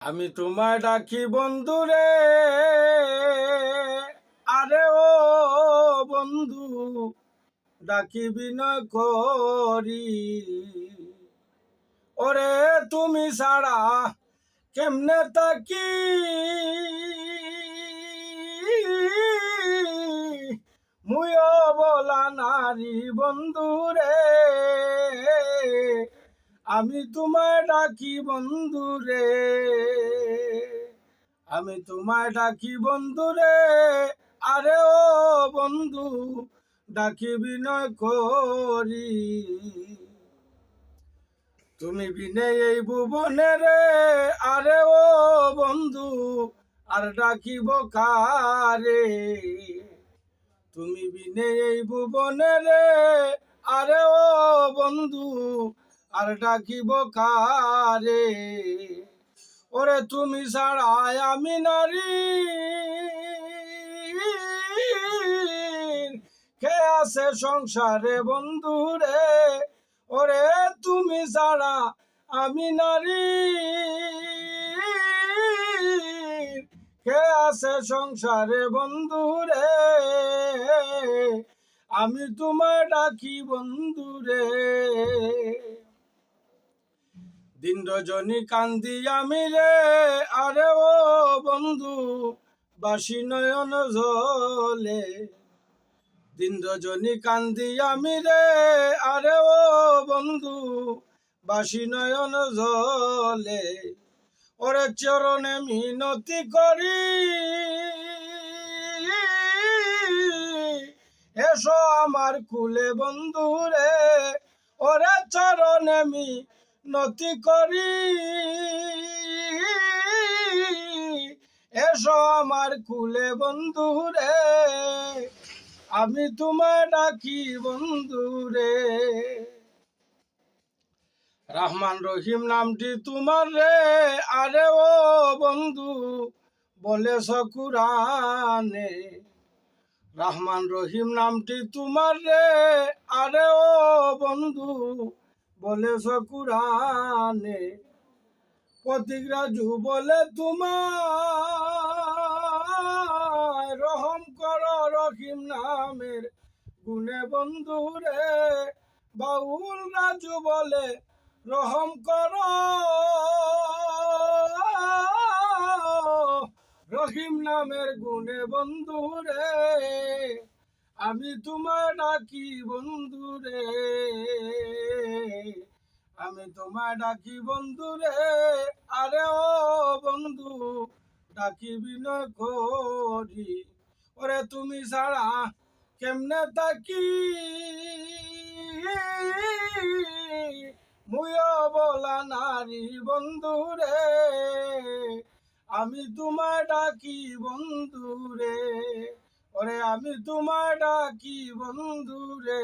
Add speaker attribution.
Speaker 1: আমি তোমায় ডাকি বন্ধুরে, আরে ও বন্ধু, ডাকি বিনয় করি। ওরে তুমি ছাড়া কেমনে তাকি, মুয়ো বলা নারী বন্ধুরে। আমি তোমায় ডাকি বন্ধুরে, আমি তোমায় ডাকি বন্ধুরে, আরে ও বন্ধু, ডাকি বিনয় করি। তুমি বিনে এই ভুবনে রে, আরে ও বন্ধু, আর ডাকিব কারে। তুমি বিনে এই ভুবনে রে, আরে ও বন্ধু, আর ডাকিব কারে। ওরে তুমি ছাড়াই আমি নারী, কে আছে সংসারে বন্ধুরে। ওরে তুমি ছাড়া আমি নারী, কে আছে সংসারে বন্ধুরে। আমি তোমায় ডাকি বন্ধুরে। দিন রজনী কান্দি আমি রে, আরে ও বন্ধু, বাসি নয়ন জলে। দিন রজনী কান্দি আমি রে, আরে ও বন্ধু, বাসি নয়ন জলে। ওরে চরণে মিনতি করি, এসো আমার কুলে বন্ধুরে। ওরে চরণে মিনতি করি, এসো আমার কুলে বন্ধুরে। আমি তোমায় ডাকি বন্ধুরে। রহমান রহিম নামটি তোমার রে, আরে ও বন্ধু, বলেছ কুরআনে। রহমান রহিম নামটি তোমার রে, আরে ও বন্ধু, বলেছ কুরআনে। প্রতীক রাজু বলে তোমার, রহম কর রহিম নামের গুণে বন্ধুরে। বাউল রাজু বলে রহম কর রহিম নামের গুণে বন্ধুরে। আমি তোমায় ডাকি বন্ধুরে, আমি তোমায় ডাকি বন্ধুরে, আরে ও বন্ধু, ডাকি বিনয় করি। ওরে তুমি ছাড়া কেমনে তাকি, মুয়ো বলা নারী বন্ধুরে। আমি তোমায় ডাকি বন্ধুরে, ওরে আমি তোমায় ডাকি বন্ধুরে।